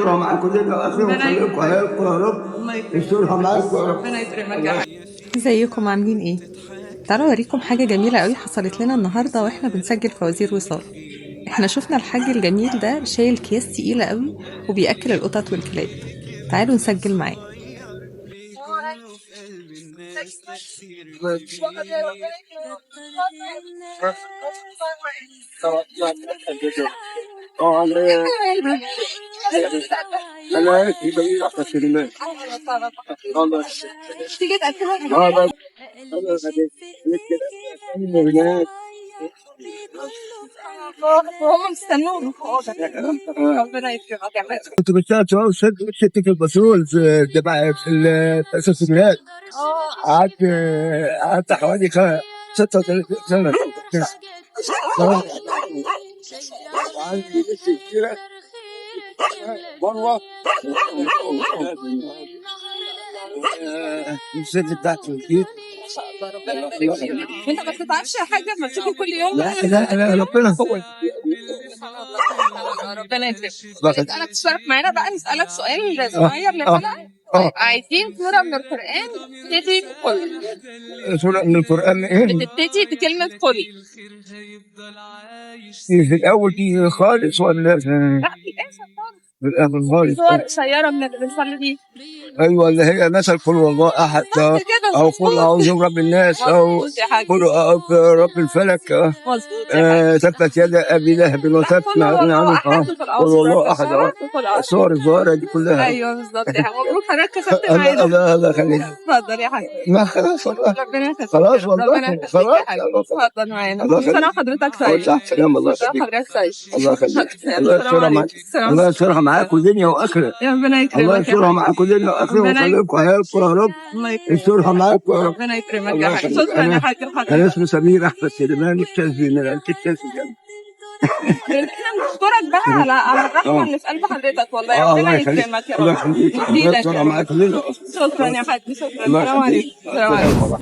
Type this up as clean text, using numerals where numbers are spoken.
معاكم كلنا اخر وخليكم هيكم يا رب يسترها معاكم يا رب. ربنا يكرمك يا حبيبي. ازيكم عاملين ايه؟ تعالوا اوريكم حاجه جميله قوي حصلت لنا النهارده واحنا بنسجل فوازير وصال. احنا شفنا الحاج الجميل ده شايل اكياس تقيله قوي وبياكل القطط والكلاب. تعالوا نسجل معاه. تيجي تاكلها. هم مستنون. ربنا يكرمك يا حبيبي. كنت بشتغل شركة البترول في في الأساسيات. قعدت حوالي 36 سنة. وعندي بنت كبيرة مروة الست بتاعت البيت. انت ما بتتعبش يا حاجه ما تشوفه كل يوم. لا ربنا هو ربنا يكرمك. نسألك تشترك معانا بقى نسألك سؤال صغير للحلقة. عايزين سورة من القرآن تبتدي بقل. سورة من القرآن إيه؟ بتبتدي بكلمة قل. في الأول دي خالص ولا لا في الآخر خالص. في الآخر خالص؟ صور قصيرة من اللي بنصلي دي. أيوة اللي هي مثل قل والله أحد أو قل أعوذ برب الناس أو قل رب الفلك تبت يد أبي لهب وتب قل والله أحد الصور الظاهرة دي كلها. أيوه بالظبط يا حبيبي. مبروك حضرتك كسبت معانا. الله يخليك. اتفضل يا حبيبي. ما خلاص والله. ربنا يخليك. خلاص والله خلاص. اتفضل معانا. كل سنة وحضرتك سعيد. سلام الله يخليك. حضرتك سعيد. الله يخليك. الله يسترها معاكم دنيا وآخرة. ربنا يكرمك. الله يسترها معاكم دنيا وآخرة ويخليكم هيكم يا رب. يسترها معاكم يا رب. ربنا يكرمك يا حاج. شكرا يا حاج. أنا اسمي سمير أحمد سليمان الشاذلي من الشاذلي. احنا بنشكرك بقى على الرحمه اللي في قلب حضرتك والله. ربنا يكرمك يا رب. الله يخليك. الله يسترها معاكم دنيا. شكرا يا حاج. شكرا. السلام عليكم. السلام عليكم.